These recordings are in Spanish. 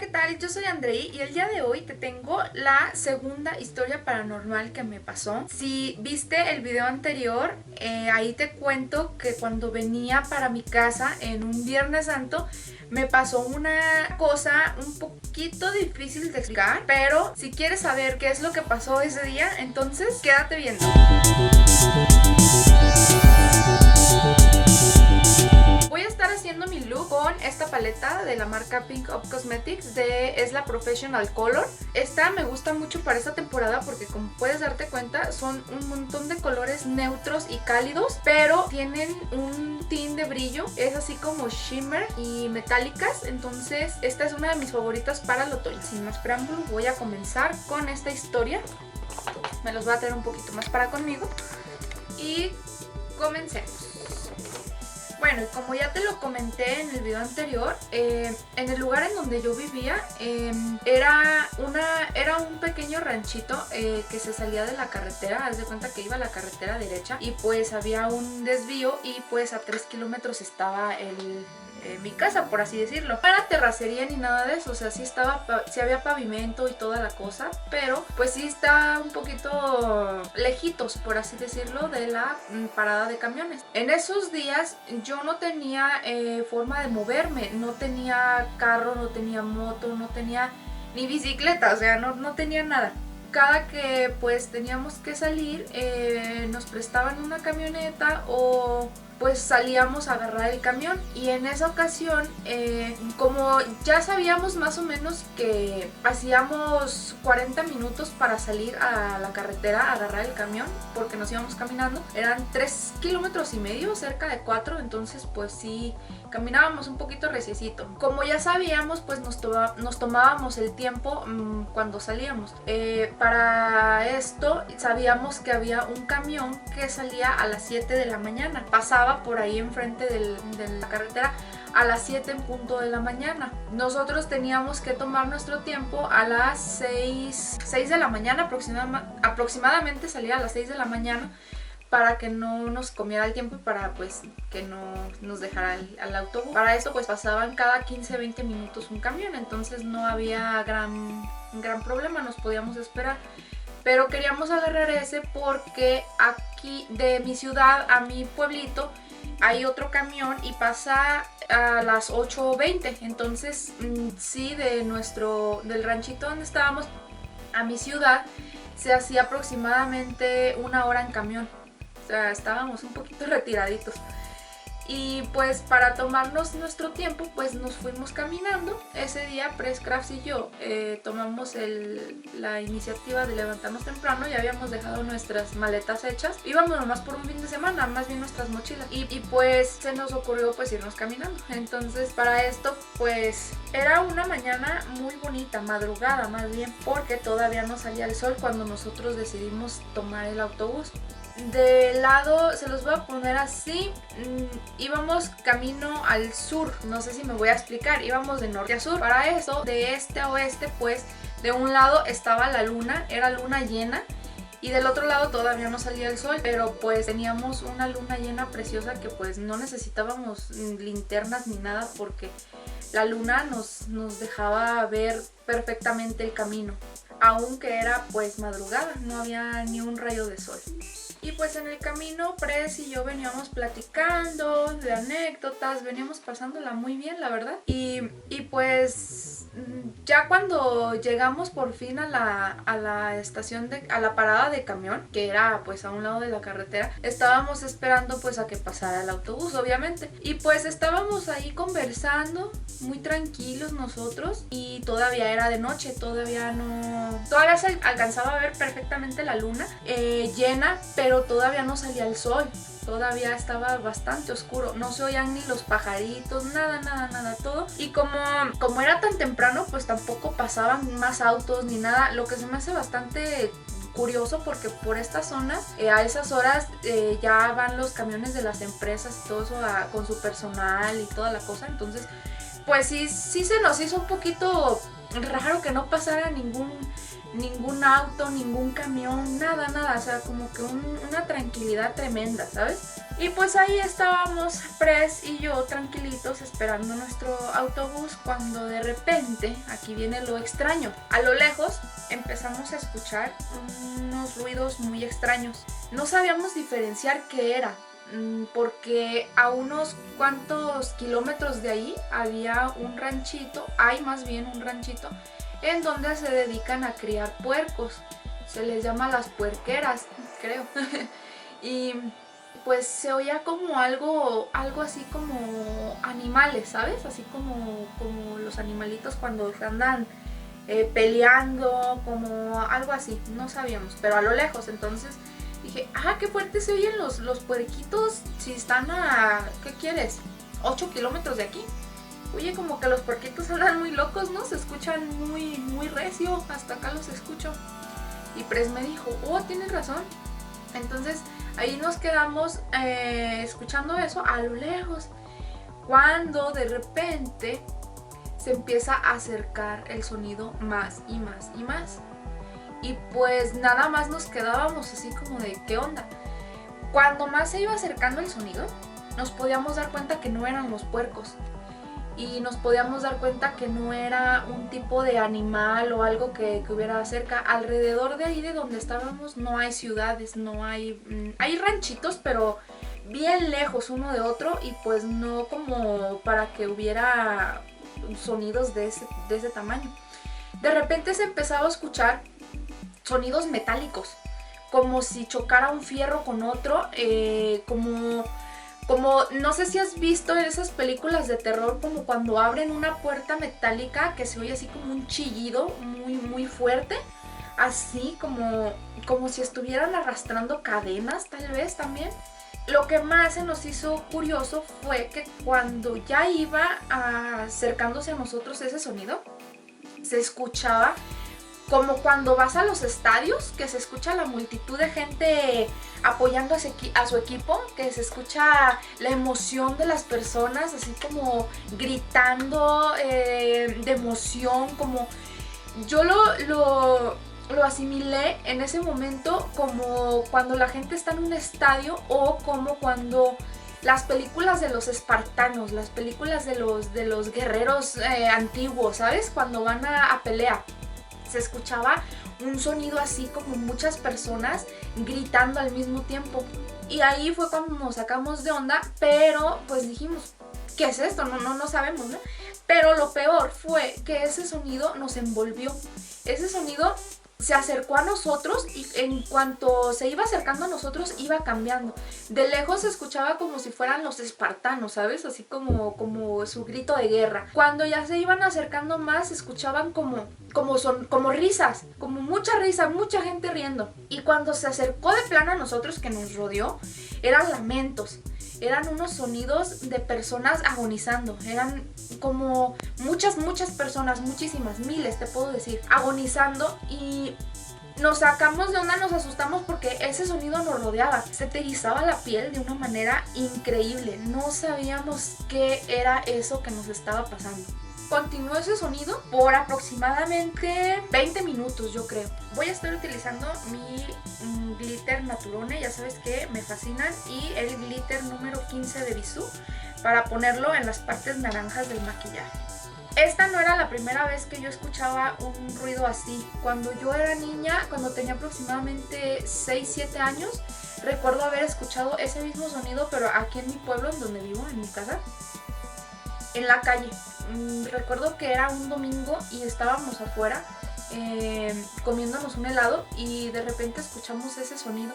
¿qué tal? Yo soy Andrei y el día de hoy te tengo la segunda historia paranormal que me pasó. Si viste el video anterior, ahí te cuento que cuando venía para mi casa en un Viernes Santo me pasó una cosa un poquito difícil de explicar, pero si quieres saber qué es lo que pasó ese día, entonces quédate viendo. Voy a estar haciendo mi look con esta paleta de la marca Pink Up Cosmetics, es la Professional Color. Esta me gusta mucho para esta temporada porque, como puedes darte cuenta, son un montón de colores neutros y cálidos, pero tienen un tinte de brillo, es así como shimmer y metálicas. Entonces esta es una de mis favoritas para el otoño. Sin más preámbulo, voy a comenzar con esta historia. Me los voy a traer un poquito más para conmigo y comencemos. Bueno, y como ya te lo comenté en el video anterior, en el lugar en donde yo vivía era un pequeño ranchito que se salía de la carretera. Haz de cuenta que iba a la carretera derecha y pues había un desvío y pues a 3 kilómetros estaba mi casa, por así decirlo. No era terracería ni nada de eso, o sea, sí había pavimento y toda la cosa, pero pues sí está un poquito lejitos, por así decirlo, de la parada de camiones. En esos días yo no tenía forma de moverme, no tenía carro, no tenía moto, no tenía ni bicicleta, o sea, no tenía nada. Cada que pues teníamos que salir, nos prestaban una camioneta o pues salíamos a agarrar el camión. Y en esa ocasión, como ya sabíamos más o menos que hacíamos 40 minutos para salir a la carretera a agarrar el camión, porque nos íbamos caminando, eran 3,5 kilómetros, cerca de 4, entonces pues sí, caminábamos un poquito reciecito. Como ya sabíamos, pues nos tomábamos el tiempo cuando salíamos. Para esto sabíamos que había un camión que salía a las 7 de la mañana. Pasaba por ahí enfrente de la carretera a las 7 en punto de la mañana. Nosotros teníamos que tomar nuestro tiempo a las 6 de la mañana, aproximadamente salía a las 6 de la mañana, para que no nos comiera el tiempo y para pues que no nos dejara al autobús. Para eso pues pasaban cada 15-20 minutos un camión, entonces no había gran problema, nos podíamos esperar. Pero queríamos agarrar ese porque aquí de mi ciudad a mi pueblito hay otro camión y pasa a las 8:20. Entonces sí, del ranchito donde estábamos a mi ciudad se hacía aproximadamente 1 hora en camión. O sea, estábamos un poquito retiraditos. Y pues para tomarnos nuestro tiempo, pues nos fuimos caminando. Ese día Prescrafts y yo tomamos la iniciativa de levantarnos temprano. Ya habíamos dejado nuestras maletas hechas. Íbamos nomás por un fin de semana, más bien nuestras mochilas. Y pues se nos ocurrió pues irnos caminando. Entonces para esto pues era una mañana muy bonita, madrugada más bien, porque todavía no salía el sol cuando nosotros decidimos tomar el autobús. De lado, se los voy a poner así, íbamos camino al sur, no sé si me voy a explicar, íbamos de norte a sur. Para eso, de este a oeste, pues de un lado estaba la luna, era luna llena, y del otro lado todavía no salía el sol, pero pues teníamos una luna llena preciosa que pues no necesitábamos linternas ni nada, porque la luna nos dejaba ver perfectamente el camino, aunque era pues madrugada, no había ni un rayo de sol. Y pues en el camino Pres y yo veníamos platicando de anécdotas, veníamos pasándola muy bien, la verdad. Y pues ya cuando llegamos por fin a la estación, a la parada de camión, que era pues a un lado de la carretera, estábamos esperando pues a que pasara el autobús, obviamente. Y pues estábamos ahí conversando, muy tranquilos nosotros, y todavía era de noche, todavía se alcanzaba a ver perfectamente la luna llena, pero todavía no salía el sol. Todavía estaba bastante oscuro, no se oían ni los pajaritos, nada, todo. Y como era tan temprano, pues tampoco pasaban más autos ni nada, lo que se me hace bastante curioso, porque por estas zonas a esas horas ya van los camiones de las empresas y todo eso con su personal y toda la cosa. Entonces pues sí se nos hizo un poquito raro que no pasara ningún auto, ningún camión, nada, o sea, como que una tranquilidad tremenda, ¿sabes? Y pues ahí estábamos Pres y yo tranquilitos esperando nuestro autobús cuando de repente, aquí viene lo extraño, a lo lejos empezamos a escuchar unos ruidos muy extraños. No sabíamos diferenciar qué era, porque a unos cuantos kilómetros de ahí había un ranchito, hay más bien un ranchito, en donde se dedican a criar puercos. Se les llama las puerqueras, creo. Y pues se oía como algo así como animales, ¿sabes? Así como los animalitos cuando se andan peleando, como algo así, no sabíamos, pero a lo lejos. Entonces dije, qué fuerte se oyen los puerquitos si están a, ¿qué quieres? 8 kilómetros de aquí. Oye, como que los puerquitos andan muy locos, ¿no? Se escuchan muy recio, hasta acá los escucho. Y Pres me dijo, tienes razón. Entonces ahí nos quedamos escuchando eso a lo lejos, cuando de repente se empieza a acercar el sonido más y más y más. Y pues nada más nos quedábamos así como de ¿qué onda? Cuando más se iba acercando el sonido, nos podíamos dar cuenta que no eran los puercos. Y nos podíamos dar cuenta que no era un tipo de animal o algo que hubiera cerca. Alrededor de ahí de donde estábamos no hay ciudades, no hay... hay ranchitos, pero bien lejos uno de otro, y pues no como para que hubiera sonidos de ese tamaño. De repente se empezaba a escuchar sonidos metálicos, como si chocara un fierro con otro, como no sé si has visto en esas películas de terror, como cuando abren una puerta metálica que se oye así como un chillido muy fuerte, así como si estuvieran arrastrando cadenas, tal vez también. Lo que más se nos hizo curioso fue que cuando ya iba acercándose a nosotros ese sonido, se escuchaba como cuando vas a los estadios, que se escucha la multitud de gente apoyando a su equipo, que se escucha la emoción de las personas, así como gritando de emoción, como yo lo asimilé en ese momento como cuando la gente está en un estadio, o como cuando las películas de los espartanos, las películas de los guerreros antiguos, ¿sabes? Cuando van a pelear. Se escuchaba un sonido así como muchas personas gritando al mismo tiempo. Y ahí fue cuando nos sacamos de onda, pero pues dijimos, ¿qué es esto? No sabemos, ¿no? Pero lo peor fue que ese sonido nos envolvió. Ese sonido se acercó a nosotros y en cuanto se iba acercando a nosotros iba cambiando. De lejos se escuchaba como si fueran los espartanos, ¿sabes? Así como su grito de guerra. Cuando ya se iban acercando más, se escuchaban como risas, como mucha risa, mucha gente riendo. Y cuando se acercó de plano a nosotros, que nos rodeó, eran lamentos. Eran unos sonidos de personas agonizando. Eran como muchas personas, muchísimas, miles te puedo decir, agonizando. Y nos sacamos de onda, nos asustamos porque ese sonido nos rodeaba. Se te erizaba la piel de una manera increíble. No sabíamos qué era eso que nos estaba pasando. Continuó ese sonido por aproximadamente 20 minutos, yo creo. Voy a estar utilizando mi glitter Naturone, ya sabes que me fascinan, y el glitter número 15 de Bisú para ponerlo en las partes naranjas del maquillaje. Esta no era la primera vez que yo escuchaba un ruido así. Cuando yo era niña, cuando tenía aproximadamente 6-7 años, recuerdo haber escuchado ese mismo sonido, pero aquí en mi pueblo, en donde vivo, en mi casa, en la calle. Recuerdo que era un domingo y estábamos afuera comiéndonos un helado, y de repente escuchamos ese sonido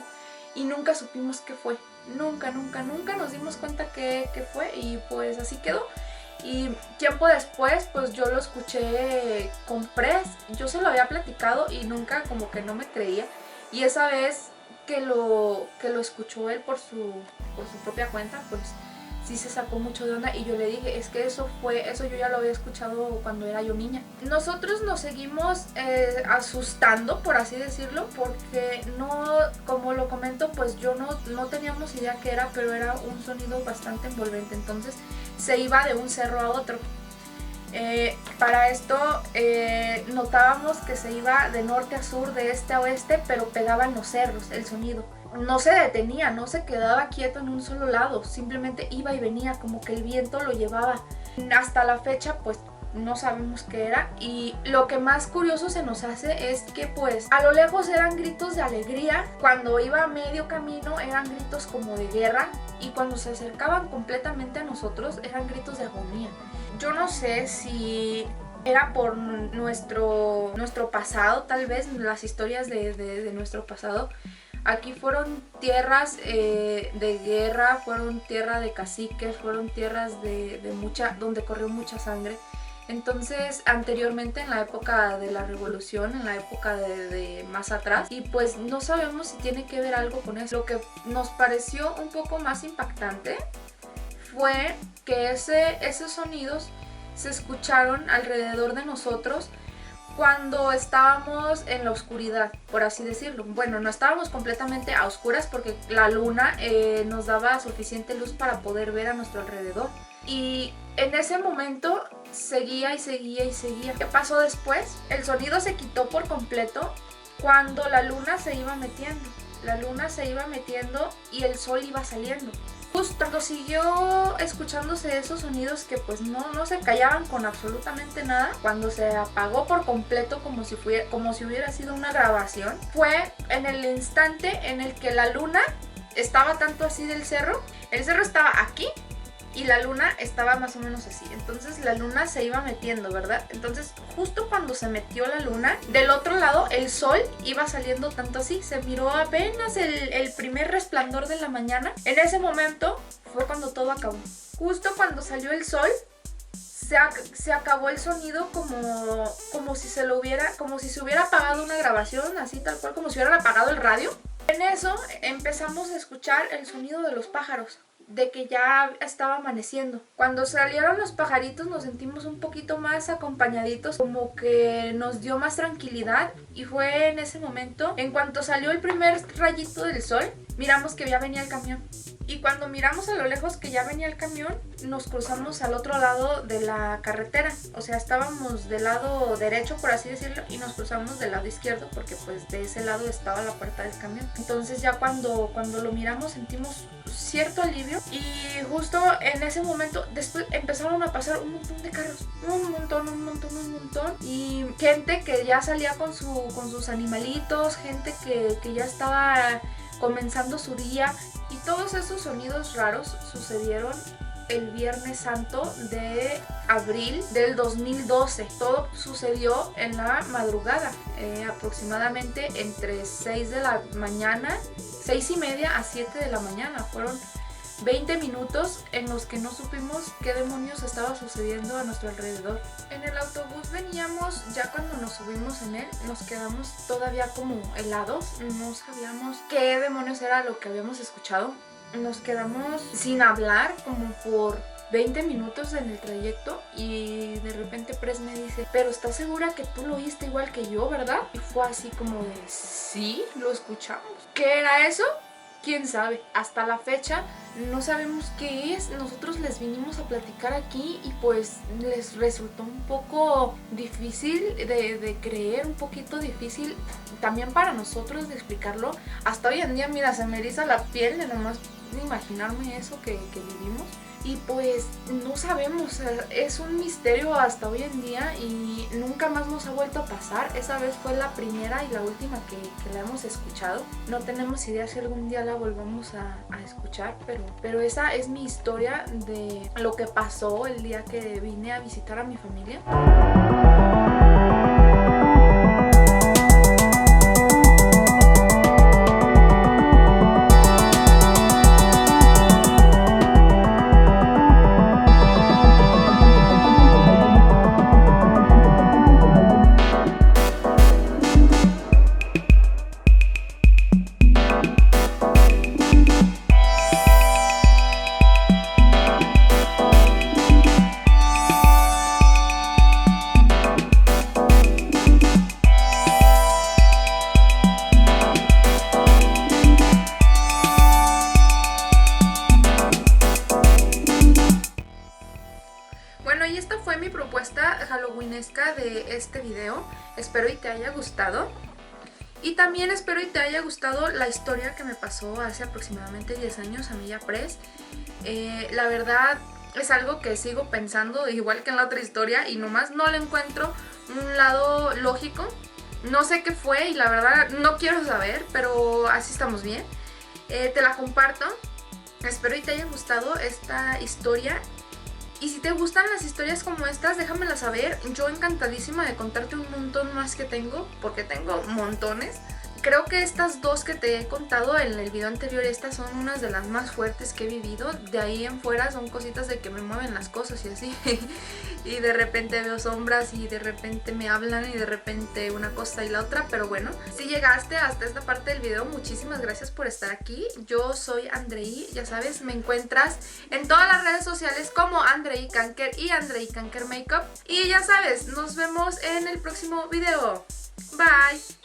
y nunca supimos qué fue. Nunca nos dimos cuenta qué fue, y pues así quedó. Y tiempo después pues yo lo escuché con Pres. Yo se lo había platicado y nunca, como que no me creía, y esa vez que lo escuchó él por su propia cuenta, pues sí se sacó mucho de onda, y yo le dije, es que eso yo ya lo había escuchado cuando era yo niña. Nosotros nos seguimos asustando, por así decirlo, porque no, como lo comento, pues yo no teníamos idea qué era, pero era un sonido bastante envolvente. Entonces se iba de un cerro a otro. Para esto notábamos que se iba de norte a sur, de este a oeste, pero pegaban los cerros el sonido. no se detenía, no se quedaba quieto en un solo lado, simplemente iba y venía, como que el viento lo llevaba. Hasta la fecha pues no sabemos qué era, y lo que más curioso se nos hace es que pues a lo lejos eran gritos de alegría, cuando iba a medio camino eran gritos como de guerra, y cuando se acercaban completamente a nosotros eran gritos de agonía. Yo no sé si era por nuestro pasado, tal vez las historias de nuestro pasado. Aquí fueron tierras de guerra, fueron tierra de caciques, fueron tierras de donde corrió mucha sangre. Entonces, anteriormente, en la época de la revolución, en la época de más atrás, y pues no sabemos si tiene que ver algo con eso. Lo que nos pareció un poco más impactante fue que esos sonidos se escucharon alrededor de nosotros cuando estábamos en la oscuridad, por así decirlo. Bueno, no estábamos completamente a oscuras porque la luna nos daba suficiente luz para poder ver a nuestro alrededor. Y en ese momento seguía y seguía y seguía. ¿Qué pasó después? El sonido se quitó por completo cuando la luna se iba metiendo. La luna se iba metiendo y el sol iba saliendo. Justo cuando siguió escuchándose esos sonidos que pues no se callaban con absolutamente nada, cuando se apagó por completo como si hubiera sido una grabación, fue en el instante en el que la luna estaba tanto así del cerro. El cerro estaba aquí y la luna estaba más o menos así. Entonces la luna se iba metiendo, ¿verdad? Entonces justo cuando se metió la luna, del otro lado el sol iba saliendo tanto así. Se miró apenas el primer resplandor de la mañana. En ese momento fue cuando todo acabó. Justo cuando salió el sol, se acabó el sonido como si se hubiera apagado una grabación, así tal cual, como si hubieran apagado el radio. En eso empezamos a escuchar el sonido de los pájaros, de que ya estaba amaneciendo. Cuando salieron los pajaritos nos sentimos un poquito más acompañaditos, como que nos dio más tranquilidad, y fue en ese momento, en cuanto salió el primer rayito del sol, miramos que ya venía el camión. Y cuando miramos a lo lejos que ya venía el camión, nos cruzamos al otro lado de la carretera. O sea, estábamos del lado derecho, por así decirlo, y nos cruzamos del lado izquierdo, porque pues de ese lado estaba la puerta del camión. Entonces ya cuando lo miramos sentimos cierto alivio, y justo en ese momento después empezaron a pasar un montón de carros, un montón, y gente que ya salía con sus animalitos, gente que ya estaba comenzando su día. Y todos esos sonidos raros sucedieron el Viernes Santo de abril del 2012. Todo sucedió en la madrugada, aproximadamente entre 6 de la mañana, 6:30 a 7 de la mañana. Fueron 20 minutos en los que no supimos qué demonios estaba sucediendo a nuestro alrededor. En el autobús veníamos, ya cuando nos subimos en él, nos quedamos todavía como helados. No sabíamos qué demonios era lo que habíamos escuchado. Nos quedamos sin hablar como por 20 minutos en el trayecto, y de repente Pres me dice: pero ¿estás segura que tú lo oíste igual que yo, verdad? Y fue así como de: sí, lo escuchamos. ¿Qué era eso? ¿Quién sabe? Hasta la fecha no sabemos qué es. Nosotros les vinimos a platicar aquí y pues les resultó un poco difícil de creer, un poquito difícil también para nosotros de explicarlo. Hasta hoy en día, mira, se me eriza la piel de nomás imaginarme eso que vivimos. Y pues no sabemos, es un misterio hasta hoy en día, y nunca más nos ha vuelto a pasar. Esa vez fue la primera y la última que la hemos escuchado. No tenemos idea si algún día la volvamos a escuchar, pero esa es mi historia de lo que pasó el día que vine a visitar a mi familia. halloweenesca de este video. Espero y te haya gustado. Y también espero y te haya gustado la historia que me pasó hace aproximadamente 10 años a mí y a Pres. La verdad es algo que sigo pensando, igual que en la otra historia, y nomás no le encuentro un lado lógico. No sé qué fue y la verdad no quiero saber, pero así estamos bien. Te la comparto. Espero y te haya gustado esta historia. Y si te gustan las historias como estas, déjamela saber. Yo encantadísima de contarte un montón más que tengo, porque tengo montones. Creo que estas dos que te he contado en el video anterior, estas son unas de las más fuertes que he vivido. De ahí en fuera son cositas de que me mueven las cosas y así. Y de repente veo sombras y de repente me hablan y de repente una cosa y la otra. Pero bueno, si llegaste hasta esta parte del video, muchísimas gracias por estar aquí. Yo soy Andrei, ya sabes, me encuentras en todas las redes sociales como Andrei Canker y Andrei Canker Makeup. Y ya sabes, nos vemos en el próximo video. Bye.